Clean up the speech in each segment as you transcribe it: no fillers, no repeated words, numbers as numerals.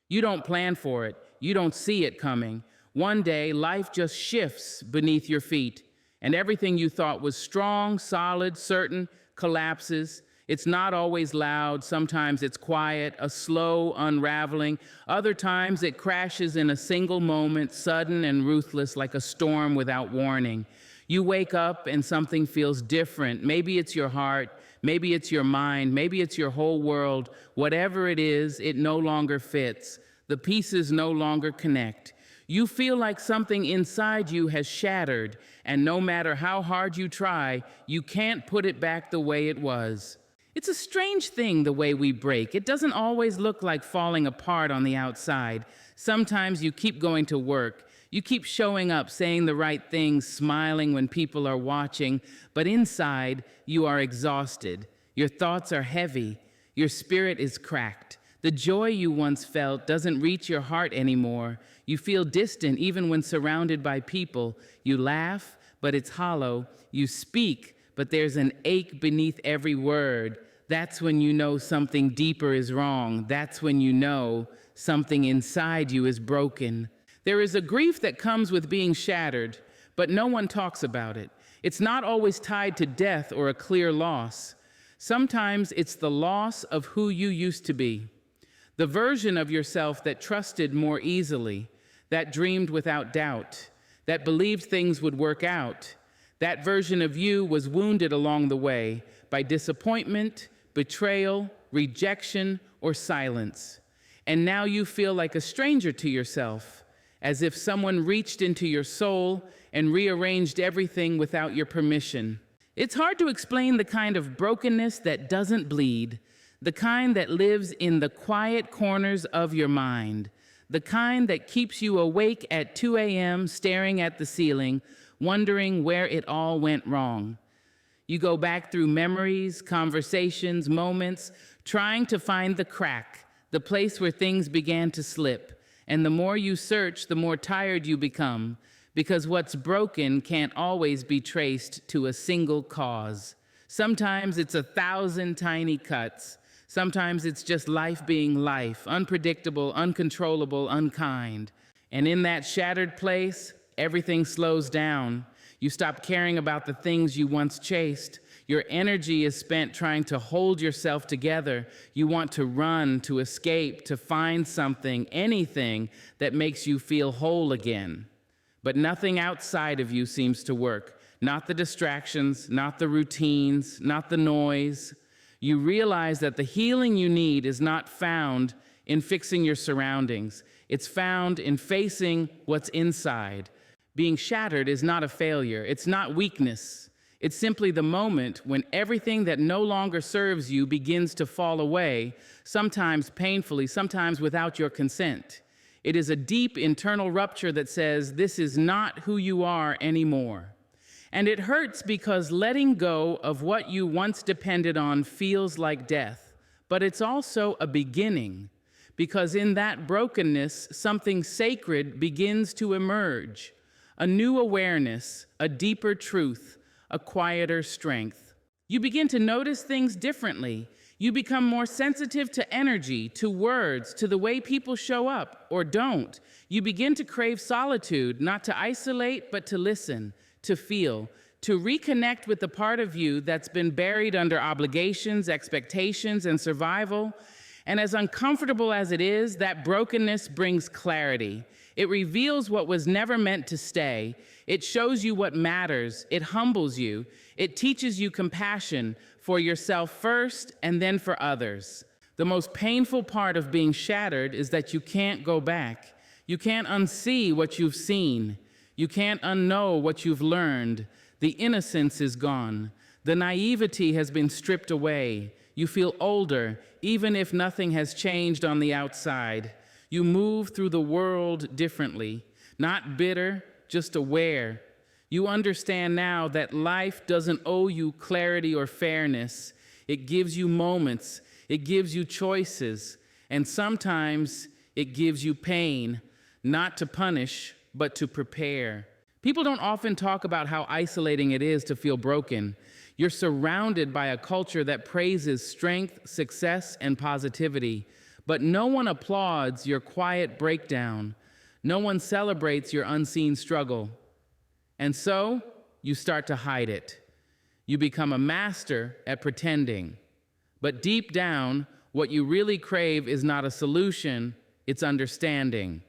You don't plan for it. You don't see it coming. One day, life just shifts beneath your feet, and everything you thought was strong, solid, certain collapses. It's not always loud. Sometimes it's quiet, a slow unraveling. Other times it crashes in a single moment, sudden and ruthless, like a storm without warning. You wake up and something feels different. Maybe it's your heart, maybe it's your mind, maybe it's your whole world. Whatever it is, it no longer fits. The pieces no longer connect. You feel like something inside you has shattered, and no matter how hard you try, you can't put it back the way it was. It's a strange thing, the way we break. It doesn't always look like falling apart on the outside. Sometimes you keep going to work. You keep showing up, saying the right things, smiling when people are watching, but inside, you are exhausted. Your thoughts are heavy. Your spirit is cracked. The joy you once felt doesn't reach your heart anymore. You feel distant even when surrounded by people. You laugh, but it's hollow. You speak, but there's an ache beneath every word. That's when you know something deeper is wrong. That's when you know something inside you is broken. There is a grief that comes with being shattered, but no one talks about it. It's not always tied to death or a clear loss. Sometimes it's the loss of who you used to be. The version of yourself that trusted more easily, that dreamed without doubt, that believed things would work out. That version of you was wounded along the way by disappointment, betrayal, rejection, or silence. And now you feel like a stranger to yourself, as if someone reached into your soul and rearranged everything without your permission. It's hard to explain the kind of brokenness that doesn't bleed, the kind that lives in the quiet corners of your mind, the kind that keeps you awake at 2 a.m. staring at the ceiling, wondering where it all went wrong. You go back through memories, conversations, moments, trying to find the crack, the place where things began to slip. And the more you search, the more tired you become, because what's broken can't always be traced to a single cause. Sometimes it's 1,000 tiny cuts. Sometimes it's just life being life, unpredictable, uncontrollable, unkind. And in that shattered place, everything slows down. You stop caring about the things you once chased. Your energy is spent trying to hold yourself together. You want to run, to escape, to find something, anything that makes you feel whole again. But nothing outside of you seems to work. Not the distractions, not the routines, not the noise. You realize that the healing you need is not found in fixing your surroundings. It's found in facing what's inside. Being shattered is not a failure. It's not weakness. It's simply the moment when everything that no longer serves you begins to fall away, sometimes painfully, sometimes without your consent. It is a deep internal rupture that says, this is not who you are anymore. And it hurts because letting go of what you once depended on feels like death. But it's also a beginning, because in that brokenness, something sacred begins to emerge. A new awareness, a deeper truth, a quieter strength. You begin to notice things differently. You become more sensitive to energy, to words, to the way people show up or don't. You begin to crave solitude, not to isolate, but to listen, to feel, to reconnect with the part of you that's been buried under obligations, expectations, and survival. And as uncomfortable as it is, that brokenness brings clarity. It reveals what was never meant to stay. It shows you what matters. It humbles you. It teaches you compassion for yourself first and then for others. The most painful part of being shattered is that you can't go back. You can't unsee what you've seen. You can't unknow what you've learned. The innocence is gone. The naivety has been stripped away. You feel older, even if nothing has changed on the outside. You move through the world differently, not bitter, just aware. You understand now that life doesn't owe you clarity or fairness. It gives you moments, it gives you choices, and sometimes it gives you pain, not to punish, but to prepare. People don't often talk about how isolating it is to feel broken. You're surrounded by a culture that praises strength, success, and positivity. But no one applauds your quiet breakdown. No one celebrates your unseen struggle. And so, you start to hide it. You become a master at pretending. But deep down, what you really crave is not a solution, it's understanding.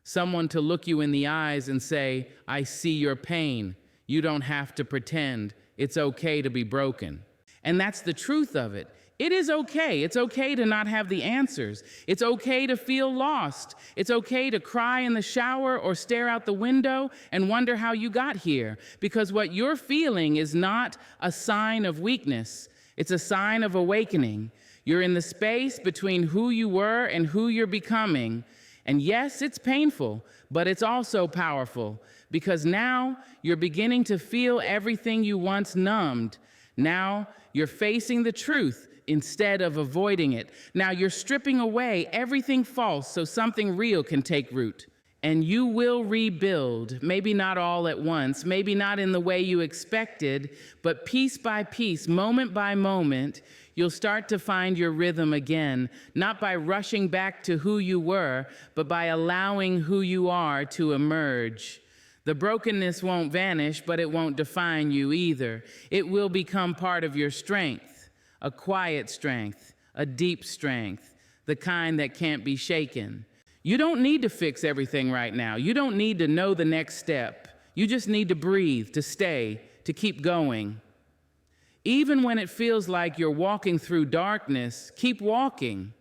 Someone to look you in the eyes and say, I see your pain. You don't have to pretend. It's okay to be broken. And that's the truth of it. It is okay. It's okay to not have the answers. It's okay to feel lost. It's okay to cry in the shower or stare out the window and wonder how you got here. Because what you're feeling is not a sign of weakness. It's a sign of awakening. You're in the space between who you were and who you're becoming. And yes, it's painful, but it's also powerful because now you're beginning to feel everything you once numbed. Now you're facing the truth instead of avoiding it. Now you're stripping away everything false so something real can take root. And you will rebuild, maybe not all at once, maybe not in the way you expected, but piece by piece, moment by moment, you'll start to find your rhythm again, not by rushing back to who you were, but by allowing who you are to emerge. The brokenness won't vanish, but it won't define you either. It will become part of your strength, a quiet strength, a deep strength, the kind that can't be shaken. You don't need to fix everything right now. You don't need to know the next step. You just need to breathe, to stay, to keep going. Even when it feels like you're walking through darkness, keep walking.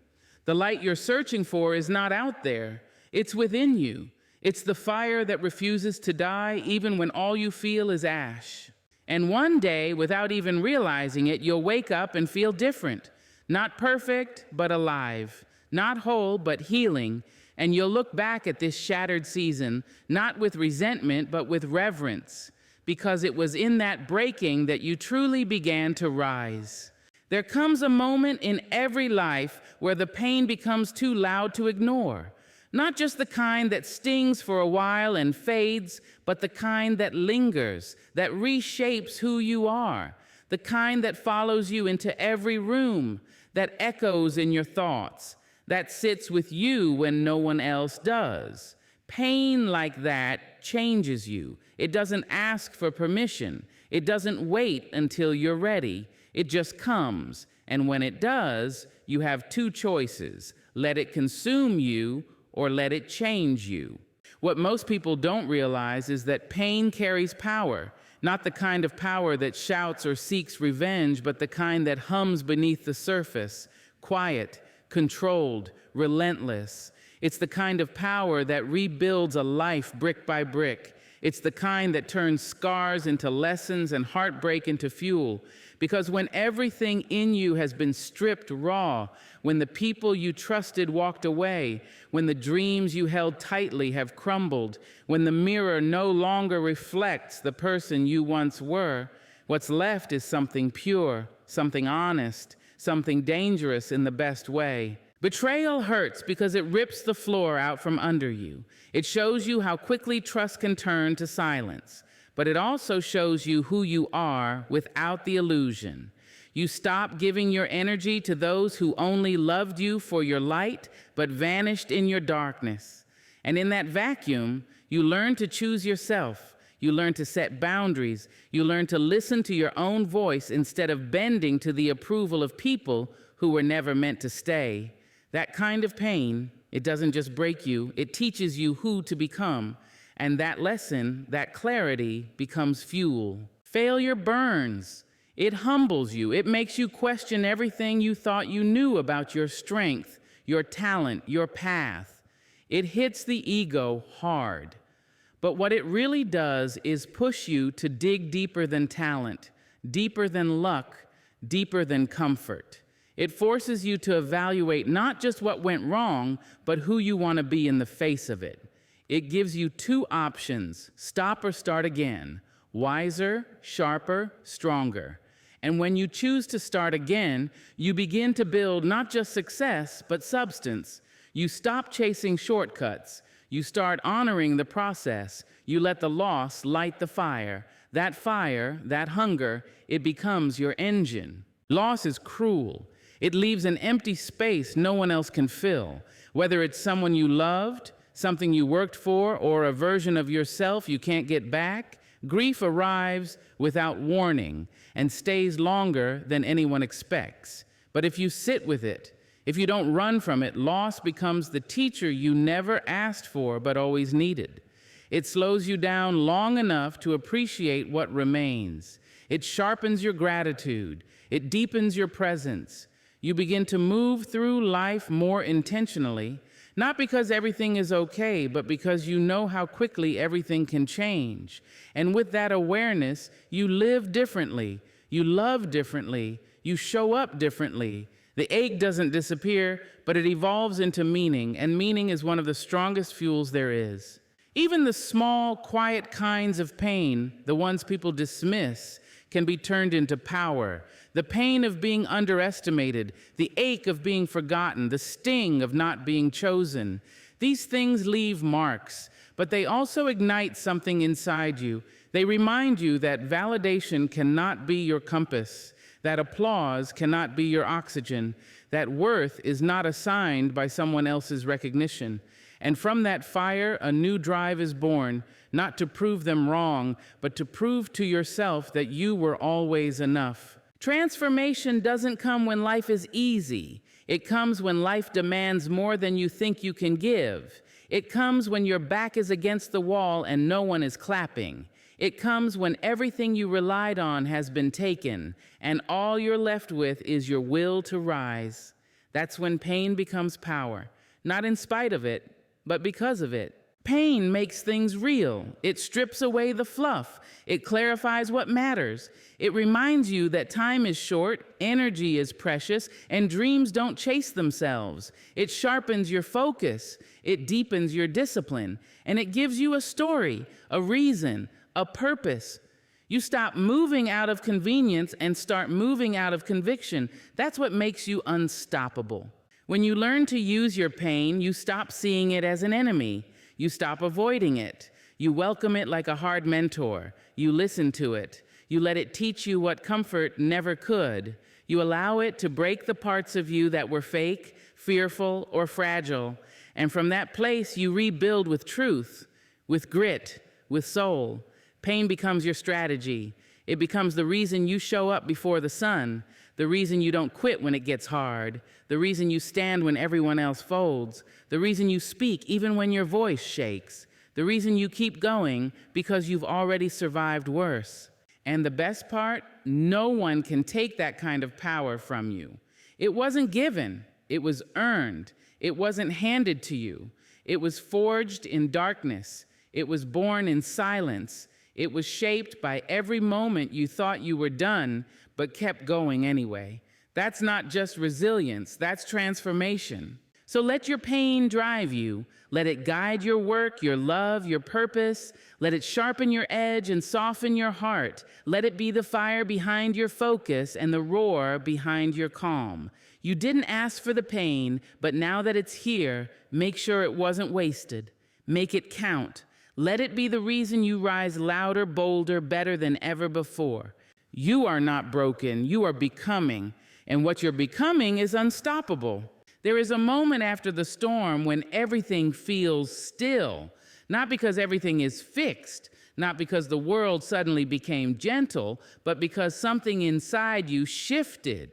The light you're searching for is not out there. It's within you. It's the fire that refuses to die even when all you feel is ash. And one day, without even realizing it, you'll wake up and feel different. Not perfect, but alive. Not whole, but healing. And you'll look back at this shattered season, not with resentment, but with reverence, because it was in that breaking that you truly began to rise. There comes a moment in every life where the pain becomes too loud to ignore. Not just the kind that stings for a while and fades, but the kind that lingers, that reshapes who you are, the kind that follows you into every room, that echoes in your thoughts, that sits with you when no one else does. Pain like that changes you. It doesn't ask for permission. It doesn't wait until you're ready. It just comes. And when it does, you have two choices. Let it consume you or let it change you. What most people don't realize is that pain carries power, not the kind of power that shouts or seeks revenge, but the kind that hums beneath the surface, quiet, controlled, relentless. It's the kind of power that rebuilds a life brick by brick. It's the kind that turns scars into lessons and heartbreak into fuel. Because when everything in you has been stripped raw, when the people you trusted walked away, when the dreams you held tightly have crumbled, when the mirror no longer reflects the person you once were, what's left is something pure, something honest, something dangerous in the best way. Betrayal hurts because it rips the floor out from under you. It shows you how quickly trust can turn to silence. But it also shows you who you are without the illusion. You stop giving your energy to those who only loved you for your light, but vanished in your darkness. And in that vacuum, you learn to choose yourself. You learn to set boundaries. You learn to listen to your own voice instead of bending to the approval of people who were never meant to stay. That kind of pain, it doesn't just break you, it teaches you who to become. And that lesson, that clarity, becomes fuel. Failure burns. It humbles you. It makes you question everything you thought you knew about your strength, your talent, your path. It hits the ego hard. But what it really does is push you to dig deeper than talent, deeper than luck, deeper than comfort. It forces you to evaluate not just what went wrong, but who you want to be in the face of it. It gives you two options, stop or start again, wiser, sharper, stronger. And when you choose to start again, you begin to build not just success, but substance. You stop chasing shortcuts. You start honoring the process. You let the loss light the fire. That fire, that hunger, it becomes your engine. Loss is cruel. It leaves an empty space no one else can fill. Whether it's someone you loved, something you worked for, or a version of yourself you can't get back, grief arrives without warning and stays longer than anyone expects. But if you sit with it, if you don't run from it, loss becomes the teacher you never asked for but always needed. It slows you down long enough to appreciate what remains. It sharpens your gratitude. It deepens your presence. You begin to move through life more intentionally, not because everything is okay, but because you know how quickly everything can change. And with that awareness, you live differently, you love differently, you show up differently. The ache doesn't disappear, but it evolves into meaning, and meaning is one of the strongest fuels there is. Even the small, quiet kinds of pain, the ones people dismiss, can be turned into power. The pain of being underestimated, the ache of being forgotten, the sting of not being chosen. These things leave marks, but they also ignite something inside you. They remind you that validation cannot be your compass, that applause cannot be your oxygen, that worth is not assigned by someone else's recognition. And from that fire, a new drive is born, not to prove them wrong, but to prove to yourself that you were always enough. Transformation doesn't come when life is easy. It comes when life demands more than you think you can give. It comes when your back is against the wall and no one is clapping. It comes when everything you relied on has been taken, and all you're left with is your will to rise. That's when pain becomes power, not in spite of it, but because of it. Pain makes things real. It strips away the fluff. It clarifies what matters. It reminds you that time is short, energy is precious, and dreams don't chase themselves. It sharpens your focus. It deepens your discipline. And it gives you a story, a reason, a purpose. You stop moving out of convenience and start moving out of conviction. That's what makes you unstoppable. When you learn to use your pain, you stop seeing it as an enemy. You stop avoiding it. You welcome it like a hard mentor. You listen to it. You let it teach you what comfort never could. You allow it to break the parts of you that were fake, fearful, or fragile. And from that place, you rebuild with truth, with grit, with soul. Pain becomes your strategy. It becomes the reason you show up before the sun, the reason you don't quit when it gets hard, the reason you stand when everyone else folds, the reason you speak even when your voice shakes, the reason you keep going because you've already survived worse. And the best part, no one can take that kind of power from you. It wasn't given, it was earned. It wasn't handed to you. It was forged in darkness. It was born in silence. It was shaped by every moment you thought you were done, but kept going anyway. That's not just resilience, that's transformation. So let your pain drive you. Let it guide your work, your love, your purpose. Let it sharpen your edge and soften your heart. Let it be the fire behind your focus and the roar behind your calm. You didn't ask for the pain, but now that it's here, make sure it wasn't wasted. Make it count. Let it be the reason you rise louder, bolder, better than ever before. You are not broken, you are becoming, and what you're becoming is unstoppable. There is a moment after the storm when everything feels still, not because everything is fixed, not because the world suddenly became gentle, but because something inside you shifted.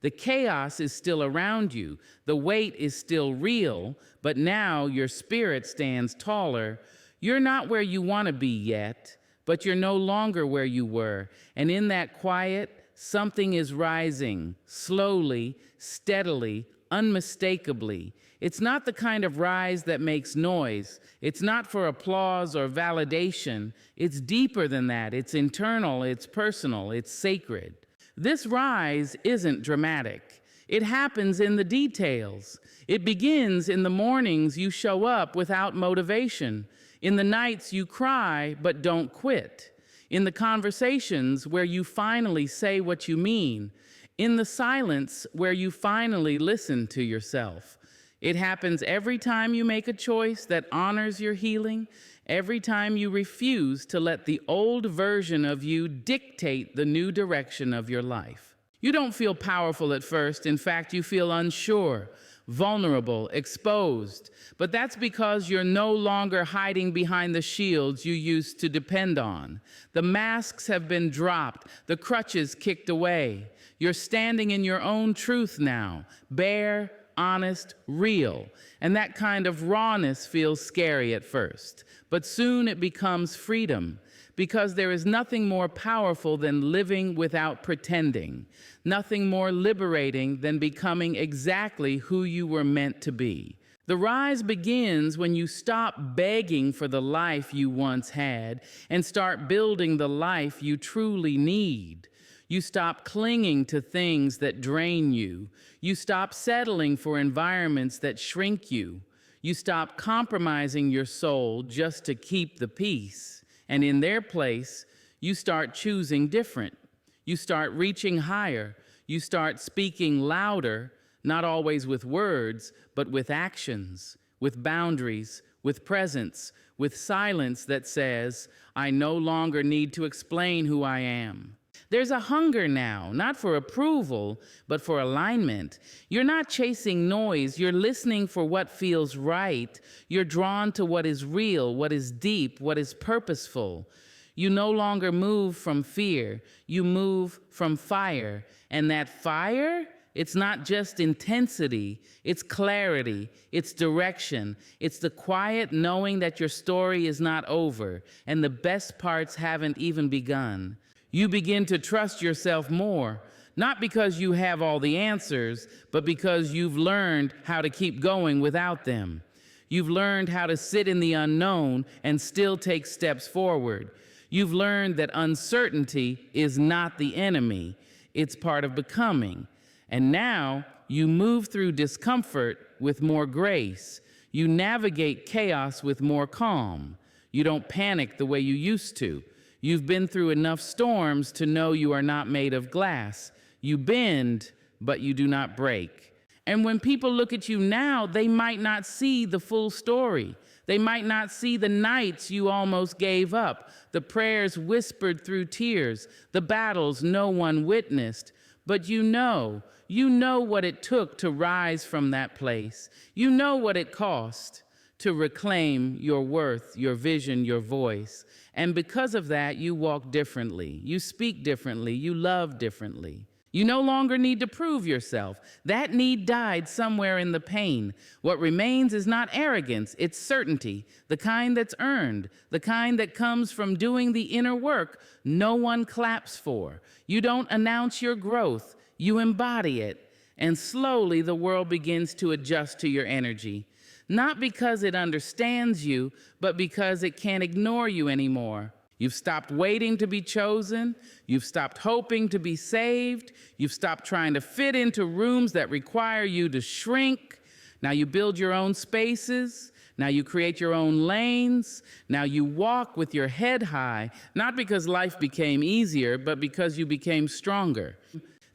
The chaos is still around you, the weight is still real, but now your spirit stands taller. You're not where you want to be yet, but you're no longer where you were. And in that quiet, something is rising, slowly, steadily, unmistakably. It's not the kind of rise that makes noise. It's not for applause or validation. It's deeper than that. It's internal, it's personal, it's sacred. This rise isn't dramatic. It happens in the details. It begins in the mornings you show up without motivation. In the nights you cry but don't quit. In the conversations where you finally say what you mean. In the silence where you finally listen to yourself. It happens every time you make a choice that honors your healing, every time you refuse to let the old version of you dictate the new direction of your life. You don't feel powerful at first. In fact, you feel unsure, vulnerable, exposed. But that's because you're no longer hiding behind the shields you used to depend on. The masks have been dropped, the crutches kicked away. You're standing in your own truth now, bare, honest, real. And that kind of rawness feels scary at first. But soon it becomes freedom, because there is nothing more powerful than living without pretending, nothing more liberating than becoming exactly who you were meant to be. The rise begins when you stop begging for the life you once had and start building the life you truly need. You stop clinging to things that drain you. You stop settling for environments that shrink you. You stop compromising your soul just to keep the peace. And in their place, you start choosing different. You start reaching higher. You start speaking louder, not always with words, but with actions, with boundaries, with presence, with silence that says, I no longer need to explain who I am. There's a hunger now, not for approval, but for alignment. You're not chasing noise. You're listening for what feels right. You're drawn to what is real, what is deep, what is purposeful. You no longer move from fear. You move from fire. And that fire, it's not just intensity. It's clarity. It's direction. It's the quiet knowing that your story is not over and the best parts haven't even begun. You begin to trust yourself more, not because you have all the answers, but because you've learned how to keep going without them. You've learned how to sit in the unknown and still take steps forward. You've learned that uncertainty is not the enemy. It's part of becoming. And now you move through discomfort with more grace. You navigate chaos with more calm. You don't panic the way you used to. You've been through enough storms to know you are not made of glass. You bend, but you do not break. And when people look at you now, they might not see the full story. They might not see the nights you almost gave up, the prayers whispered through tears, the battles no one witnessed. But you know what it took to rise from that place. You know what it cost to reclaim your worth, your vision, your voice. And because of that, you walk differently, you speak differently, you love differently. You no longer need to prove yourself. That need died somewhere in the pain. What remains is not arrogance, it's certainty, the kind that's earned, the kind that comes from doing the inner work no one claps for. You don't announce your growth, you embody it. And slowly the world begins to adjust to your energy. Not because it understands you, but because it can't ignore you anymore. You've stopped waiting to be chosen. You've stopped hoping to be saved. You've stopped trying to fit into rooms that require you to shrink. Now you build your own spaces. Now you create your own lanes. Now you walk with your head high, not because life became easier, but because you became stronger.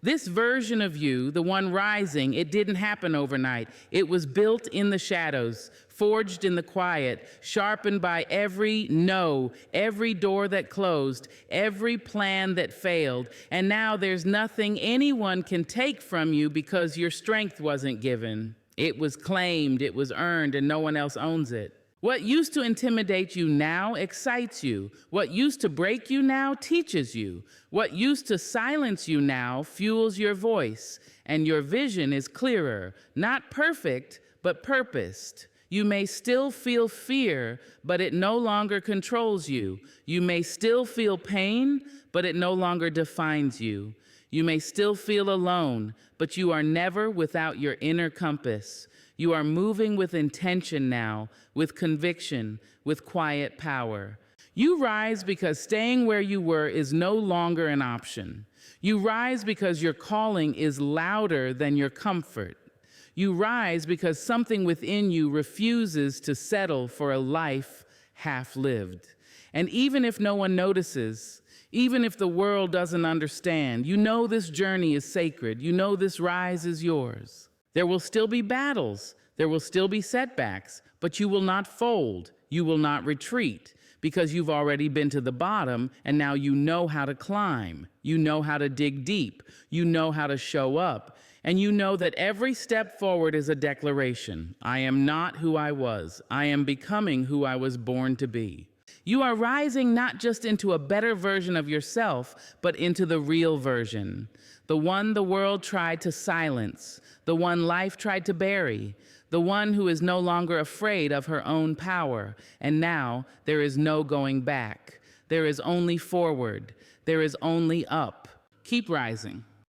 This version of you, the one rising, it didn't happen overnight. It was built in the shadows, forged in the quiet, sharpened by every no, every door that closed, every plan that failed. And now there's nothing anyone can take from you because your strength wasn't given. It was claimed, it was earned, and no one else owns it. What used to intimidate you now excites you. What used to break you now teaches you. What used to silence you now fuels your voice, and your vision is clearer, not perfect, but purposed. You may still feel fear, but it no longer controls you. You may still feel pain, but it no longer defines you. You may still feel alone, but you are never without your inner compass. You are moving with intention now, with conviction, with quiet power. You rise because staying where you were is no longer an option. You rise because your calling is louder than your comfort. You rise because something within you refuses to settle for a life half-lived. And even if no one notices, even if the world doesn't understand, you know this journey is sacred. You know this rise is yours. There will still be battles. There will still be setbacks, but you will not fold. You will not retreat, because you've already been to the bottom and now you know how to climb. You know how to dig deep. You know how to show up. And you know that every step forward is a declaration. I am not who I was. I am becoming who I was born to be. You are rising not just into a better version of yourself, but into the real version. The one the world tried to silence, the one life tried to bury, the one who is no longer afraid of her own power. And now there is no going back. There is only forward. There is only up. Keep rising.